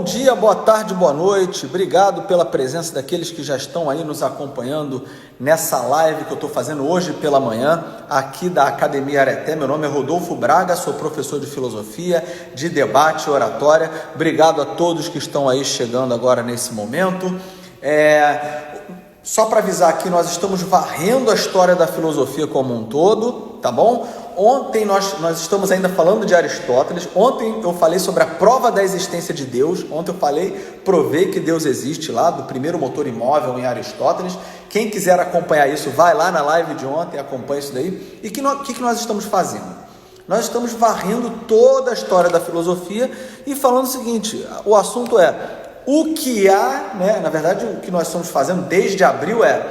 dia, boa tarde, boa noite. Obrigado pela presença daqueles que já estão aí nos acompanhando nessa live que eu estou fazendo hoje pela manhã, aqui da Academia Areté. Meu nome é Rodolfo Braga, sou professor de filosofia, de debate e oratória. Obrigado a todos que estão aí chegando agora nesse momento. Só para avisar aqui, nós estamos varrendo a história da filosofia como um todo, tá bom? Ontem nós estamos ainda falando de Aristóteles. Ontem eu falei sobre a prova da existência de Deus. Ontem eu provei que Deus existe lá, do primeiro motor imóvel em Aristóteles. Quem quiser acompanhar isso, vai lá na live de ontem, acompanha isso daí. E o que nós estamos fazendo? Nós estamos varrendo toda a história da filosofia e falando o seguinte, o assunto é o que há, né? Na verdade, o que nós estamos fazendo desde abril é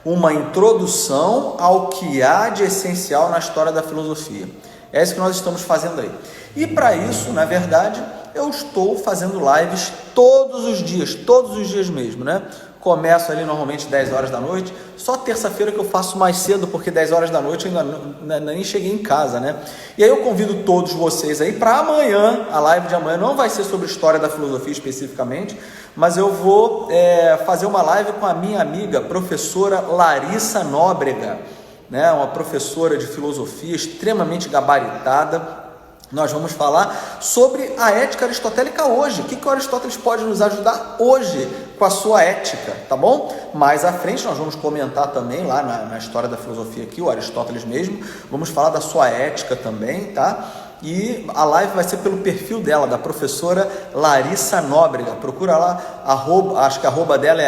uma introdução ao que há de essencial na história da filosofia. É isso que nós estamos fazendo aí. E para isso, na verdade, eu estou fazendo lives todos os dias mesmo, né? Começo ali normalmente 10 horas da noite, só terça-feira que eu faço mais cedo, porque 10 horas da noite eu ainda nem cheguei em casa, né? E aí eu convido todos vocês aí para amanhã, a live de amanhã não vai ser sobre história da filosofia especificamente, mas eu vou fazer uma live com a minha amiga, professora Larissa Nóbrega, né? Uma professora de filosofia extremamente gabaritada. Nós vamos falar sobre a ética aristotélica hoje. O que o Aristóteles pode nos ajudar hoje com a sua ética, tá bom? Mais à frente nós vamos comentar também lá na história da filosofia aqui, o Aristóteles mesmo. Vamos falar da sua ética também, tá? E a live vai ser pelo perfil dela, da professora Larissa Nóbrega. Procura lá, acho que a arroba dela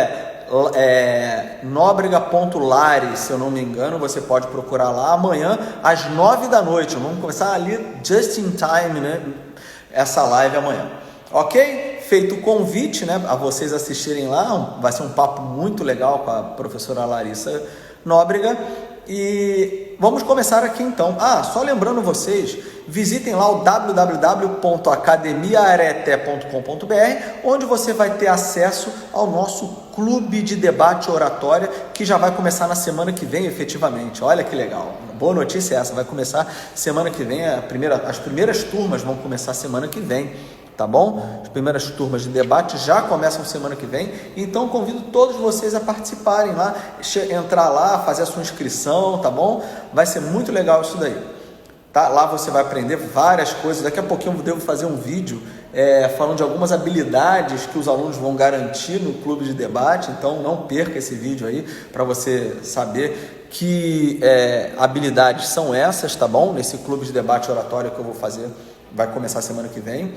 nóbrega.lari, se eu não me engano. Você pode procurar lá amanhã às 9 da noite. Vamos começar ali just in time, né? Essa live amanhã, ok? Feito o convite, né, a vocês assistirem lá. Vai ser um papo muito legal com a professora Larissa Nóbrega. E vamos começar aqui então. Só lembrando vocês, visitem lá o www.academiaareté.com.br, onde você vai ter acesso ao nosso clube de debate e oratória, que já vai começar na semana que vem, efetivamente. Olha que legal. Boa notícia essa, vai começar semana que vem, as primeiras turmas vão começar semana que vem. Tá bom? As primeiras turmas de debate já começam semana que vem, então convido todos vocês a participarem lá, entrar lá, fazer a sua inscrição, tá bom? Vai ser muito legal isso daí, tá? Lá você vai aprender várias coisas. Daqui a pouquinho eu devo fazer um vídeo falando de algumas habilidades que os alunos vão garantir no clube de debate, então não perca esse vídeo aí para você saber que habilidades são essas, tá bom? Nesse clube de debate oratório que eu vou fazer, vai começar semana que vem.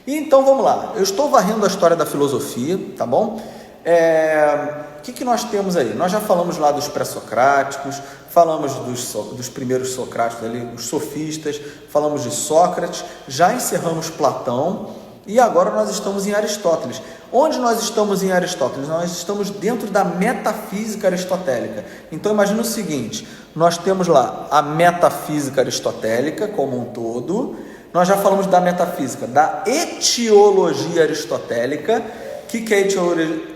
E então vamos lá, eu estou varrendo a história da filosofia, tá bom? O que nós temos aí? Nós já falamos lá dos pré-socráticos, falamos dos primeiros socráticos ali, os sofistas, falamos de Sócrates, já encerramos Platão e agora nós estamos em Aristóteles. Onde nós estamos em Aristóteles? Nós estamos dentro da metafísica aristotélica. Então imagina o seguinte, nós temos lá a metafísica aristotélica como um todo. Nós já falamos da metafísica, da etiologia aristotélica. O que é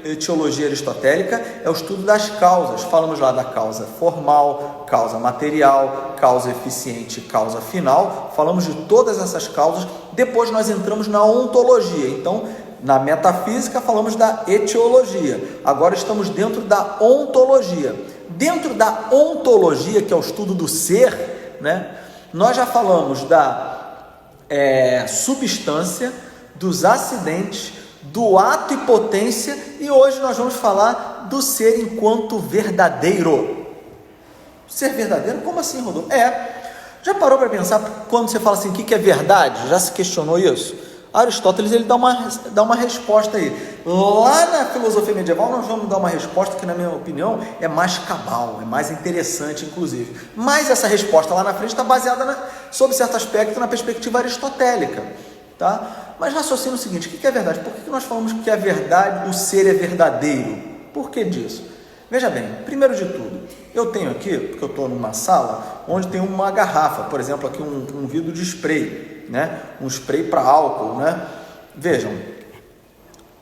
etiologia aristotélica? É o estudo das causas. Falamos lá da causa formal, causa material, causa eficiente, causa final. Falamos de todas essas causas. Depois nós entramos na ontologia. Então, na metafísica falamos da etiologia. Agora estamos dentro da ontologia. Dentro da ontologia, que é o estudo do ser, né? Nós já falamos da substância, dos acidentes, do ato e potência, e hoje nós vamos falar do ser enquanto verdadeiro. Ser verdadeiro? Como assim, Rodolfo? Já parou para pensar quando você fala assim, o que é verdade? Já se questionou isso? Aristóteles ele dá uma resposta aí. Lá na filosofia medieval nós vamos dar uma resposta que, na minha opinião, é mais cabal, é mais interessante, inclusive. Mas essa resposta lá na frente está baseada, sob certo aspecto, na perspectiva aristotélica, tá? Mas raciocina o seguinte, o que é verdade? Por que nós falamos que a verdade, o ser é verdadeiro? Por que disso? Veja bem, primeiro de tudo, eu tenho aqui, porque eu estou numa sala onde tem uma garrafa, por exemplo, aqui um vidro de spray, né? Um spray para álcool, né? Vejam,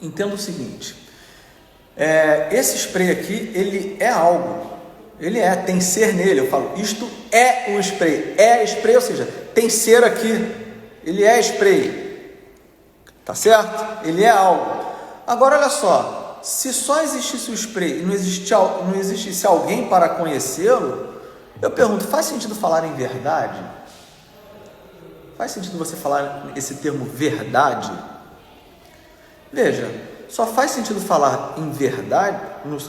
entenda o seguinte, esse spray aqui, ele é algo, tem ser nele. Eu falo, isto é um spray, ou seja, tem ser aqui, ele é spray. Tá certo? Ele é algo. Agora, olha só, se só existisse o spray e não existisse alguém para conhecê-lo, eu pergunto, faz sentido falar em verdade? Faz sentido você falar esse termo verdade? Veja, só faz sentido falar em verdade,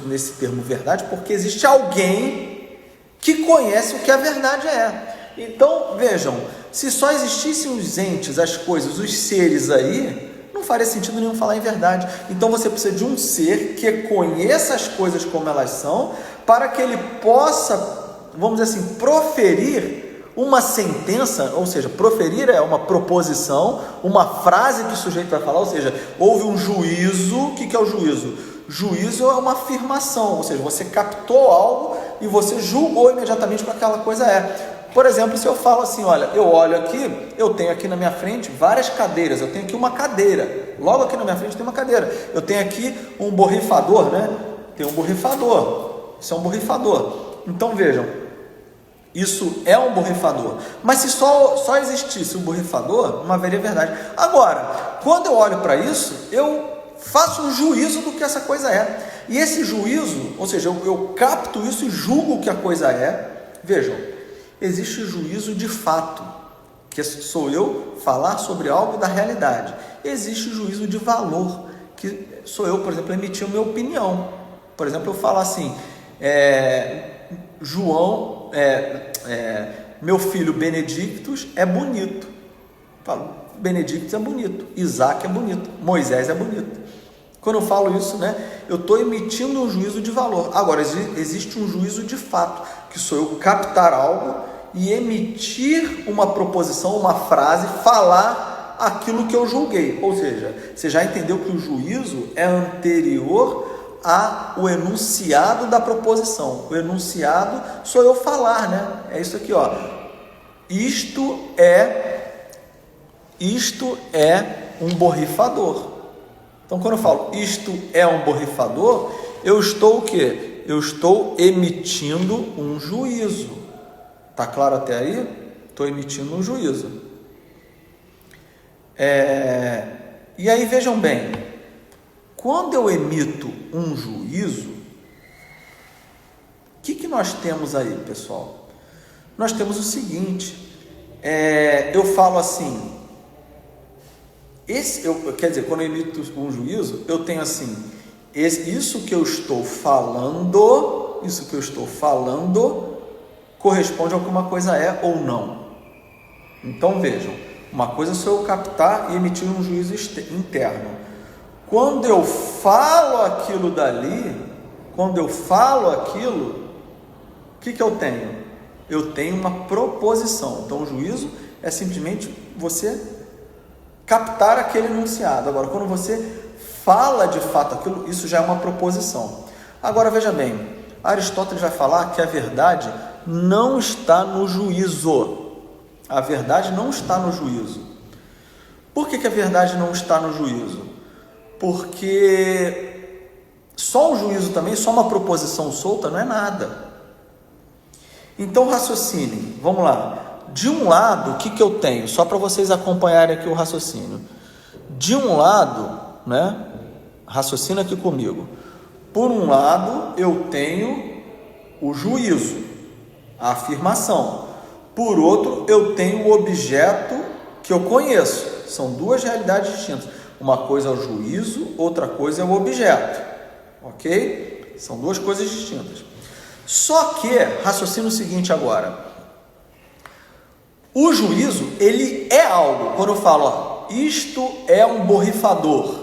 nesse termo verdade, porque existe alguém que conhece o que a verdade é. Então, vejam, se só existissem os entes, as coisas, os seres aí, não faria sentido nenhum falar em verdade. Então, você precisa de um ser que conheça as coisas como elas são, para que ele possa, vamos dizer assim, proferir uma sentença, ou seja, proferir é uma proposição, uma frase que o sujeito vai falar, ou seja, houve um juízo. O que é o juízo? Juízo é uma afirmação, ou seja, você captou algo e você julgou imediatamente o que aquela coisa é. Por exemplo, se eu falo assim, olha, eu olho aqui, eu tenho aqui na minha frente várias cadeiras, eu tenho aqui uma cadeira, logo aqui na minha frente tem uma cadeira, eu tenho aqui um borrifador, né? Tem um borrifador, isso é um borrifador. Então vejam, isso é um borrifador, mas se só existisse o borrifador, não haveria verdade. Agora, quando eu olho para isso, eu faço um juízo do que essa coisa é, e esse juízo, ou seja, eu capto isso e julgo o que a coisa é. Vejam, existe juízo de fato, que sou eu falar sobre algo da realidade. Existe juízo de valor, que sou eu, por exemplo, emitir a minha opinião. Por exemplo, eu falo assim, João, meu filho Benedictus é bonito. Eu falo, Benedictus é bonito, Isaac é bonito, Moisés é bonito. Quando eu falo isso, né, eu estou emitindo um juízo de valor. Agora, existe um juízo de fato, que sou eu captar algo e emitir uma proposição, uma frase, falar aquilo que eu julguei. Ou seja, você já entendeu que o juízo é anterior ao enunciado da proposição. O enunciado sou eu falar, né? É isso aqui, ó. Isto é um borrifador. Então, quando eu falo isto é um borrifador, eu estou o quê? Eu estou emitindo um juízo. Tá claro até aí? Estou emitindo um juízo. E aí, vejam bem, quando eu emito um juízo, o que nós temos aí, pessoal? Nós temos o seguinte, eu falo assim, quer dizer, quando eu emito um juízo, eu tenho assim, isso que eu estou falando corresponde ao que uma coisa é ou não. Então vejam, uma coisa é só eu captar e emitir um juízo interno. Quando eu falo aquilo dali, o que eu tenho? Eu tenho uma proposição. Então o juízo é simplesmente você captar aquele enunciado. Agora, quando você fala de fato aquilo, isso já é uma proposição. Agora veja bem, Aristóteles vai falar que a verdade não está no juízo. A verdade não está no juízo. Por que a verdade não está no juízo? Porque só um juízo também, só uma proposição solta não é nada. Então raciocinem, vamos lá. De um lado, o que eu tenho? Só para vocês acompanharem aqui o raciocínio. De um lado, né? Raciocina aqui comigo. Por um lado, eu tenho o juízo, a afirmação. Por outro, eu tenho o objeto que eu conheço. São duas realidades distintas. Uma coisa é o juízo, outra coisa é o objeto. Ok? São duas coisas distintas. Só que, raciocina o seguinte agora. O juízo, ele é algo. Quando eu falo, ó, isto é um borrifador,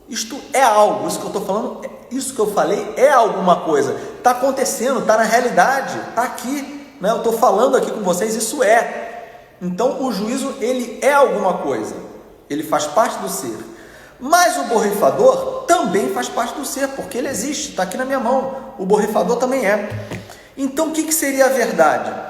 isto é algo, isso que eu estou falando, isso que eu falei é alguma coisa, está acontecendo, está na realidade, está aqui, né? Eu estou falando aqui com vocês, isso é. Então o juízo, ele é alguma coisa, ele faz parte do ser. Mas o borrifador também faz parte do ser, porque ele existe, está aqui na minha mão, o borrifador também é. Então o que seria a verdade?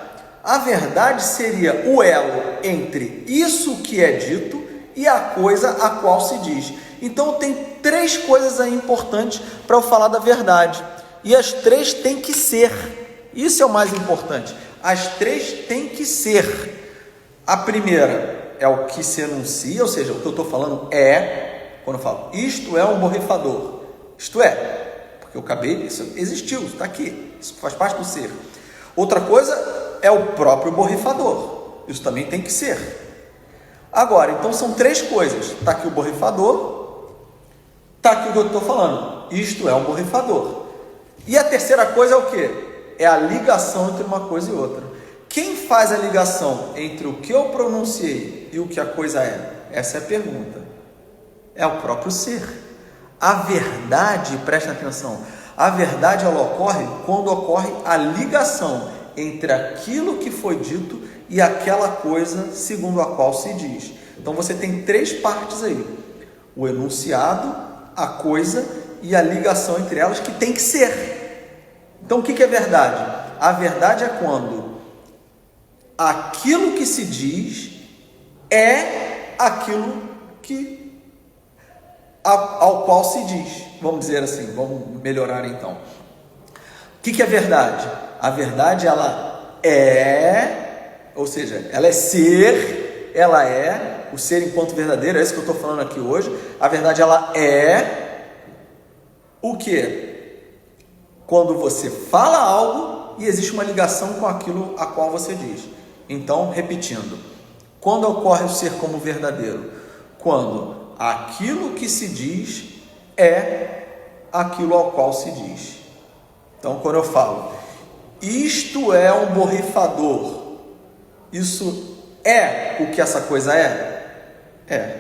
A verdade seria o elo entre isso que é dito e a coisa a qual se diz. Então tem três coisas aí importantes para eu falar da verdade. E as três têm que ser. Isso é o mais importante. As três têm que ser. A primeira é o que se enuncia, ou seja, o que eu estou falando é. Quando eu falo, isto é um borrifador. Isto é, porque eu acabei, isso existiu, isso está aqui, isso faz parte do ser. Outra coisa é o próprio borrifador. Isso também tem que ser. Agora, então são três coisas. Está aqui o borrifador, está aqui o que eu estou falando. Isto é um borrifador. E a terceira coisa é o quê? É a ligação entre uma coisa e outra. Quem faz a ligação entre o que eu pronunciei e o que a coisa é? Essa é a pergunta. É o próprio ser. A verdade, presta atenção, a verdade ela ocorre quando ocorre a ligação entre aquilo que foi dito e aquela coisa segundo a qual se diz. Então você tem três partes aí: o enunciado, a coisa e a ligação entre elas, que tem que ser. Então o que é verdade? A verdade é quando aquilo que se diz é aquilo que ao qual se diz. Vamos dizer assim, vamos melhorar então. O que é verdade? A verdade ela é, ou seja, ela é ser, ela é o ser enquanto verdadeiro, é isso que eu estou falando aqui hoje. A verdade ela é o que? Quando você fala algo e existe uma ligação com aquilo a qual você diz. Então, repetindo, quando ocorre o ser como verdadeiro? Quando aquilo que se diz é aquilo ao qual se diz. Então, quando eu falo, isto é um borrifador, isso é o que essa coisa é? É.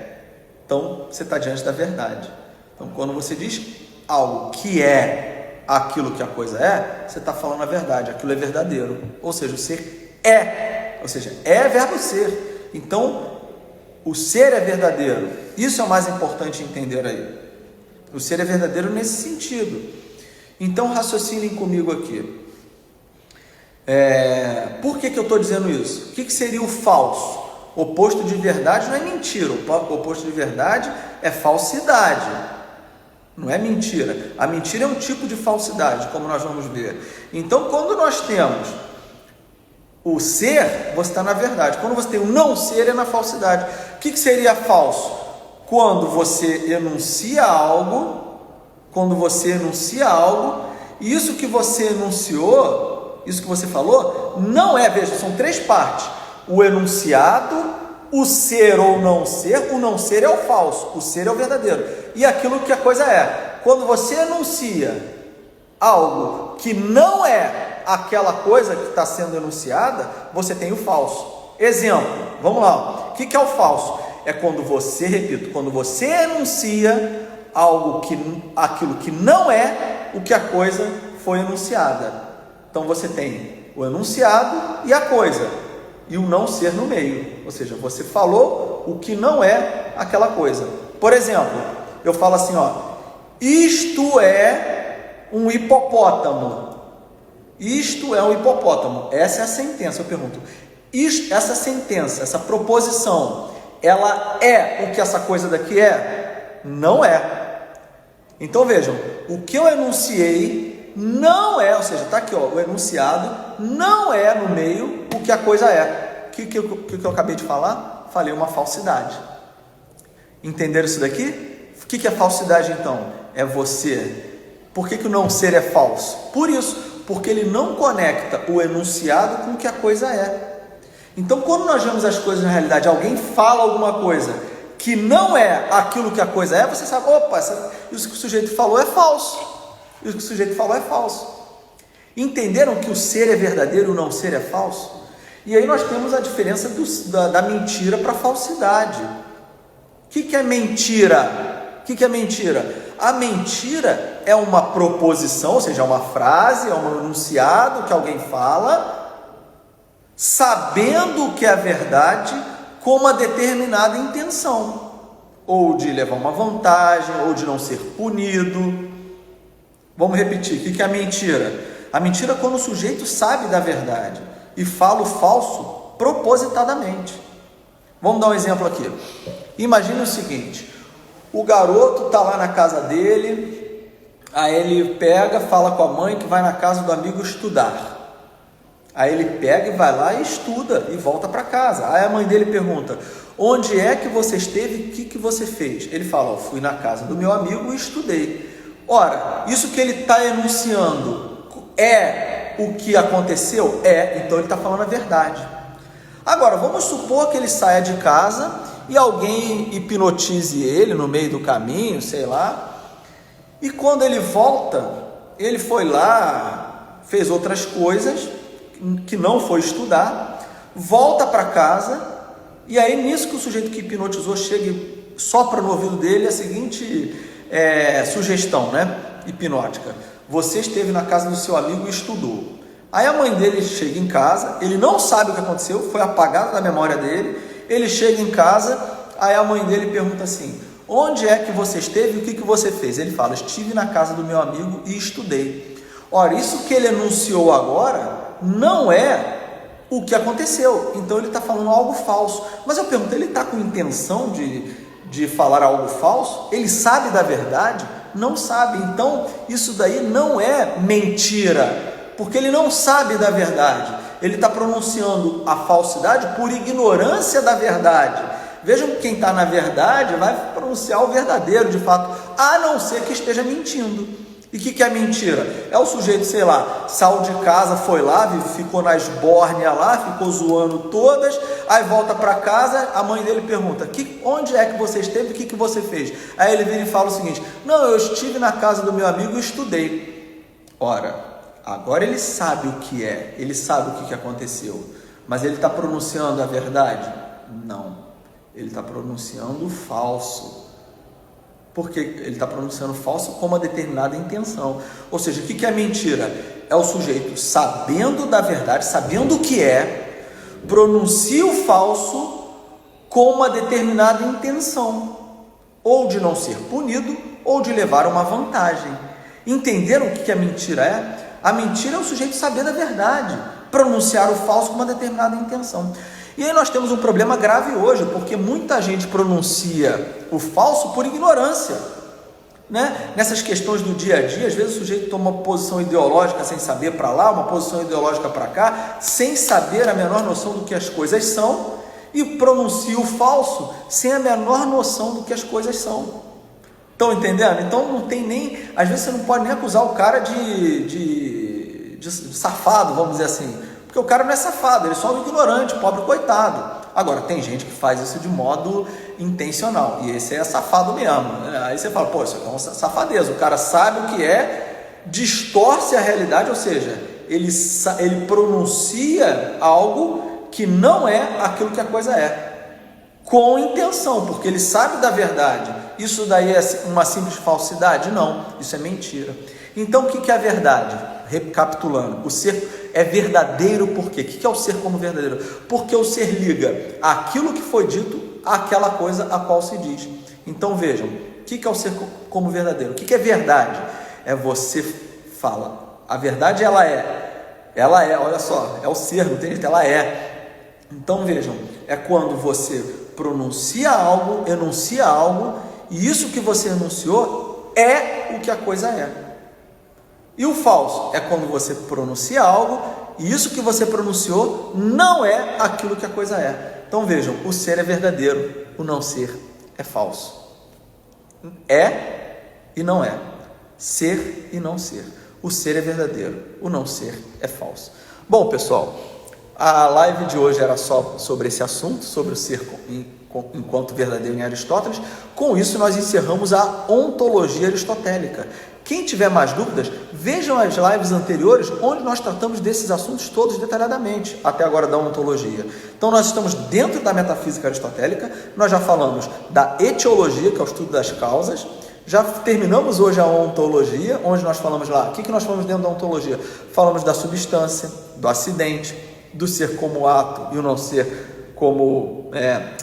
Então, você está diante da verdade. Então, quando você diz algo que é aquilo que a coisa é, você está falando a verdade, aquilo é verdadeiro. Ou seja, o ser é. Ou seja, é verbo ser. Então, o ser é verdadeiro. Isso é o mais importante entender aí. O ser é verdadeiro nesse sentido. Então, raciocinem comigo aqui. Por que eu estou dizendo isso? O que seria o falso? O oposto de verdade não é mentira. O oposto de verdade é falsidade. Não é mentira. A mentira é um tipo de falsidade, como nós vamos ver. Então, quando nós temos o ser, você está na verdade. Quando você tem o não ser, é na falsidade. O que seria falso? Quando você enuncia algo, e isso que você enunciou, isso que você falou, não é, veja, são três partes: o enunciado, o ser ou não ser. O não ser é o falso, o ser é o verdadeiro, e aquilo que a coisa é. Quando você enuncia algo que não é aquela coisa que está sendo enunciada, você tem o falso. Exemplo, vamos lá, o que é o falso? É quando você, repito, quando você enuncia aquilo que não é o que a coisa foi enunciada. Então você tem o enunciado e a coisa, e o não ser no meio, ou seja, você falou o que não é aquela coisa. Por exemplo, eu falo assim, isto é um hipopótamo. Isto é um hipopótamo. Essa é a sentença. Eu pergunto, essa sentença, essa proposição, ela é o que essa coisa daqui é? Não é. Então vejam, o que eu enunciei não é, ou seja, está aqui, o enunciado não é no meio o que a coisa é. O que eu acabei de falar? Falei uma falsidade. Entenderam isso daqui? O que é falsidade então? É você. Por que o não ser é falso? Por isso, porque ele não conecta o enunciado com o que a coisa é. Então, quando nós vemos as coisas na realidade, alguém fala alguma coisa que não é aquilo que a coisa é, você sabe, opa, isso que o sujeito falou é falso. Isso que o sujeito falou é falso. Entenderam que o ser é verdadeiro e o não ser é falso? E aí nós temos a diferença da mentira para a falsidade. O que é mentira? O que é mentira? A mentira é uma proposição, ou seja, é uma frase, é um enunciado que alguém fala, sabendo que é verdade, com uma determinada intenção, ou de levar uma vantagem, ou de não ser punido. Vamos repetir, o que é a mentira? A mentira é quando o sujeito sabe da verdade e fala o falso propositadamente. Vamos dar um exemplo aqui. Imagine o seguinte: o garoto está lá na casa dele, aí ele fala com a mãe que vai na casa do amigo estudar. Aí ele pega e vai lá e estuda e volta para casa. Aí a mãe dele pergunta: onde é que você esteve e o que você fez? Ele fala: ó, fui na casa do meu amigo e estudei. Ora, isso que ele está enunciando é o que aconteceu? É, então ele está falando a verdade. Agora, vamos supor que ele saia de casa e alguém hipnotize ele no meio do caminho, sei lá, e quando ele volta, ele foi lá, fez outras coisas, que não foi estudar, volta para casa, e aí nisso que o sujeito que hipnotizou chega e sopra no ouvido dele a seguinte sugestão, né, hipnótica: você esteve na casa do seu amigo e estudou. Aí a mãe dele chega em casa, ele não sabe o que aconteceu, foi apagado da memória dele, ele chega em casa, aí a mãe dele pergunta assim: onde é que você esteve e o que você fez? Ele fala: estive na casa do meu amigo e estudei. Ora, isso que ele enunciou agora não é o que aconteceu, então ele está falando algo falso. Mas eu pergunto, ele está com intenção de falar algo falso? Ele sabe da verdade? Não sabe. Então isso daí não é mentira, porque ele não sabe da verdade, ele está pronunciando a falsidade por ignorância da verdade. Vejam que quem está na verdade vai pronunciar o verdadeiro de fato, a não ser que esteja mentindo. E o que é mentira? É o sujeito, sei lá, saiu de casa, foi lá, ficou na esbórnia lá, ficou zoando todas, aí volta para casa, a mãe dele pergunta: onde é que você esteve, o que você fez? Aí ele vira e fala o seguinte: não, eu estive na casa do meu amigo e estudei. Ora, agora ele sabe o que é, ele sabe o que aconteceu, mas ele está pronunciando a verdade? Não, ele está pronunciando falso. Porque ele está pronunciando falso com uma determinada intenção. Ou seja, o que é mentira? É o sujeito sabendo da verdade, sabendo o que é, pronuncia o falso com uma determinada intenção, ou de não ser punido, ou de levar uma vantagem. Entenderam o que a mentira é? A mentira é o sujeito saber da verdade, pronunciar o falso com uma determinada intenção. E aí nós temos um problema grave hoje, porque muita gente pronuncia o falso por ignorância, né? Nessas questões do dia a dia, às vezes o sujeito toma uma posição ideológica sem saber para lá, uma posição ideológica para cá, sem saber a menor noção do que as coisas são, e pronuncia o falso sem a menor noção do que as coisas são. Estão entendendo? Então não tem nem, às vezes você não pode nem acusar o cara de safado, vamos dizer assim, porque o cara não é safado, ele é só um ignorante, pobre coitado. Agora, tem gente que faz isso de modo intencional, e esse é safado mesmo, né? Aí você fala: pô, isso é uma safadeza, o cara sabe o que é, distorce a realidade, ou seja, ele pronuncia algo que não é aquilo que a coisa é, com intenção, porque ele sabe da verdade. Isso daí é uma simples falsidade? Não, isso é mentira. Então o que é a verdade? Recapitulando, o ser é verdadeiro por quê? O que é o ser como verdadeiro? Porque o ser liga aquilo que foi dito àquela coisa a qual se diz. Então vejam, o que é o ser como verdadeiro? O que é verdade? É você fala, a verdade ela é, olha só, é o ser, não tem jeito, ela é. Então vejam, é quando você pronuncia algo, enuncia algo, e isso que você enunciou é o que a coisa é. E o falso é quando você pronuncia algo e isso que você pronunciou não é aquilo que a coisa é. Então vejam, o ser é verdadeiro, o não ser é falso. É e não é. Ser e não ser. O ser é verdadeiro, o não ser é falso. Bom, pessoal, a live de hoje era só sobre esse assunto, sobre o ser enquanto verdadeiro em Aristóteles. Com isso nós encerramos a ontologia aristotélica. Quem tiver mais dúvidas, vejam as lives anteriores, onde nós tratamos desses assuntos todos detalhadamente, até agora da ontologia. Então nós estamos dentro da metafísica aristotélica, nós já falamos da etiologia, que é o estudo das causas, já terminamos hoje a ontologia, onde nós falamos lá, o que nós falamos dentro da ontologia? Falamos da substância, do acidente, do ser como ato e o não ser como,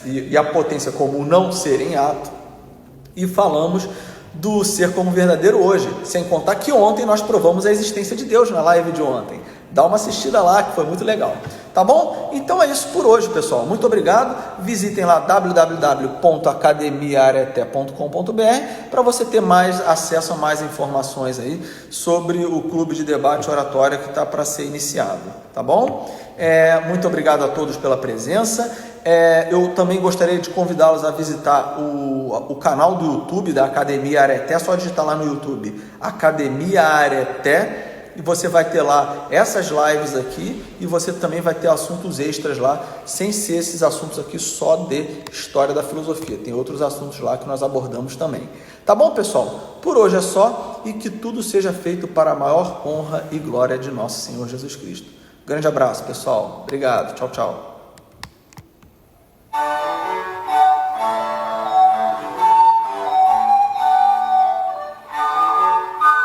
e a potência como o não ser em ato, e falamos do Ser Como Verdadeiro hoje, sem contar que ontem nós provamos a existência de Deus na live de ontem. Dá uma assistida lá, que foi muito legal. Tá bom? Então é isso por hoje, pessoal. Muito obrigado. Visitem lá www.academiaareté.com.br para você ter mais acesso a mais informações aí sobre o Clube de Debate Oratória que está para ser iniciado. Tá bom? Muito obrigado a todos pela presença. Eu também gostaria de convidá-los a visitar o canal do YouTube da Academia Areté. É só digitar lá no YouTube Academia Areté. E você vai ter lá essas lives aqui e você também vai ter assuntos extras lá, sem ser esses assuntos aqui só de história da filosofia. Tem outros assuntos lá que nós abordamos também. Tá bom, pessoal? Por hoje é só e que tudo seja feito para a maior honra e glória de nosso Senhor Jesus Cristo. Grande abraço, pessoal. Obrigado. Tchau, tchau.